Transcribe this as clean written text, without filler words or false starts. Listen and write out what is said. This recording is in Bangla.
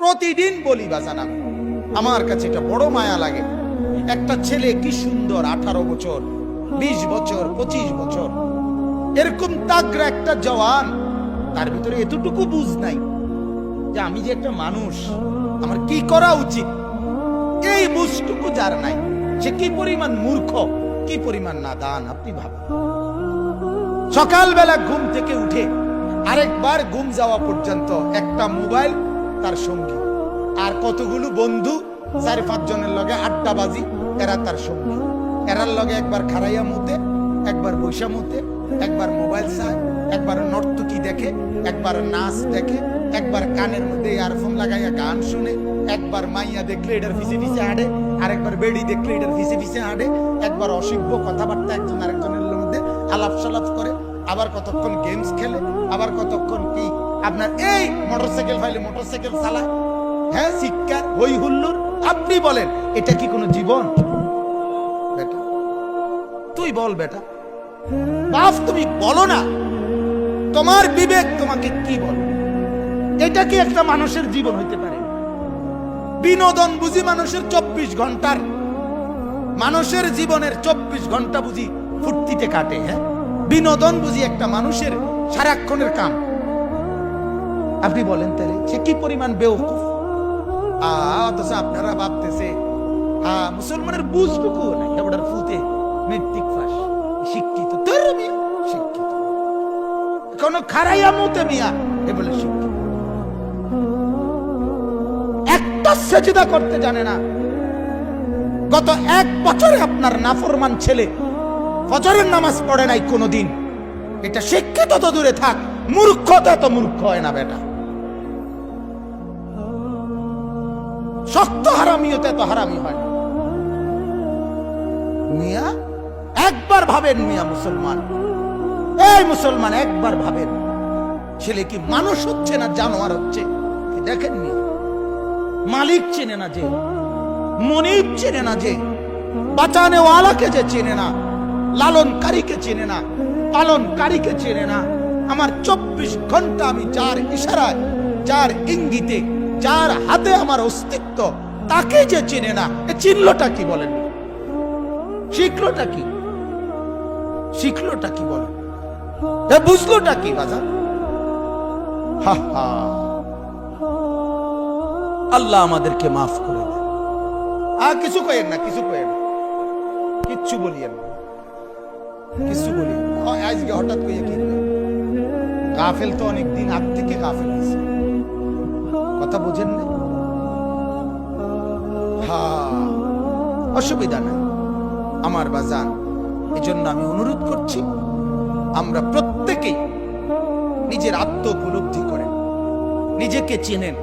প্রতিদিন বলি বাজান, আমার কাছে এটা বড় মায়া লাগে। একটা ছেলে কি সুন্দর, 18 বছর, 20 বছর, 25 বছর, এরকম তাগড়া একটা জওয়ান, তার ভিতরে এতটুকু বুঝ নাই যে আমি যে একটা মানুষ, আমার কি করা উচিত। এই বুঝটুকু যার নাই, সে কি পরিমাণ মূর্খ, কি পরিমাণ নাদান। আপনি ভাবেন, সকালবেলা ঘুম থেকে উঠে আরেকবার ঘুম যাওয়া পর্যন্ত একটা মোবাইল তার সঙ্গী, আর কতগুলো বন্ধু 4-5 জনের লগে আড্ডাবাজি, এরা তার সঙ্গী। এরার লগে একবার খারাইয়া মুতে, একবার বৈশা মুতে, একবার মোবাইল চায়, একবার নর্তকী দেখে, একবার নাচ দেখে, একবার কানের মধ্যে ইয়ারফোন লাগাইয়া গান শুনে, একবার মাইয়া দেখলে এটার পিছে পিছে হাঁটে, আরেকবার বেড়ি দেখলে এটার পিছে পিছে হাঁটে, একবার অসভ্য কথাবার্তা একজন আরেকজনের মধ্যে আলাপ সালাপ করে, আবার কতক্ষণ গেমস খেলে, আবার কতক্ষণ কি আপনার এই মোটরসাইকেল ফাইলে মোটরসাইকেল চালায়, হ্যাঁ, শিক্ষা হই হুল্লোড়। আপনি বলেন, এটা কি কোনো জীবন? বেটা তুই বল, বেটা বাপ তুমি বলো না, তোমার বিবেক তোমাকে কি বল? এটা কি একটা মানুষের জীবন হইতে পারে? বিনোদন বুঝি মানুষের 24 ঘন্টার, মানুষের জীবনের 24 ঘন্টা বুঝি ফুর্তিতে কাটে? হ্যাঁ, বিনোদন বুঝি একটা মানুষের সারাক্ষণের কাম? আপনি বলেন তাহলে সে কি পরিমাণ বেওকুফ। অথচ আপনারা ভাবতেছে মুসলমানের বুঝটুকু নাই, এবার ফুতে মেট্রিক পাস, শিক্ষিত, শিক্ষিত, কোন খারাইয়া মুতে মিয়া এ বলে শিক্ষিত। একটা সেজদা করতে জানে না। গত 1 বছরে আপনার নাফরমান ছেলে ফজরের নামাজ পড়ে নাই কোনদিন। এটা শিক্ষিত তো দূরে থাক, মূর্খতা তো মূর্খ হয় না বেটা। শক্ত হারামিও তো হারামি হয় না। মিয়া একবার ভাবেন, মিয়া মুসলমান, এই মুসলমান একবার ভাবেন, ছেলে কি মানুষ হচ্ছে না জানোয়ার হচ্ছে? দেখেন মিয়া, মালিক চেনে না যে, মনিব চেনে না যে, বাঁচানে ওয়ালাকে যে চেনে না, লালনকারীকে চেনে না, পালনকারীকে চেনে না। আমার 24 ঘন্টা আমি যার ইশারায়, যার ইঙ্গিতে, যার হাতে আমার অস্তিত্ব, তাকে যে চেনে না, এ চিনলটা কি বলেন? শিখলোটা কি? শিখলোটা কি বলেন? এ বুঝলোটা কি বাজার? আল্লাহ আমাদেরকে মাফ করে দেন। কিছু কইেন না, কিছু কইেন না, কিচ্ছু বলিয়েন না, কিছু বলিয়েন না। আজকে হঠাৎ কইয়া কি গাফেল তো অনেকদিন আগ থেকে গাফেল হয়েছে, কথা বুঝেন না? অসুবিধা নাই আমার বাজান। এজন্য আমি অনুরোধ করছি, আমরা প্রত্যেকেই নিজের আত্ম উপলব্ধি করেন, নিজেকে চেনেন,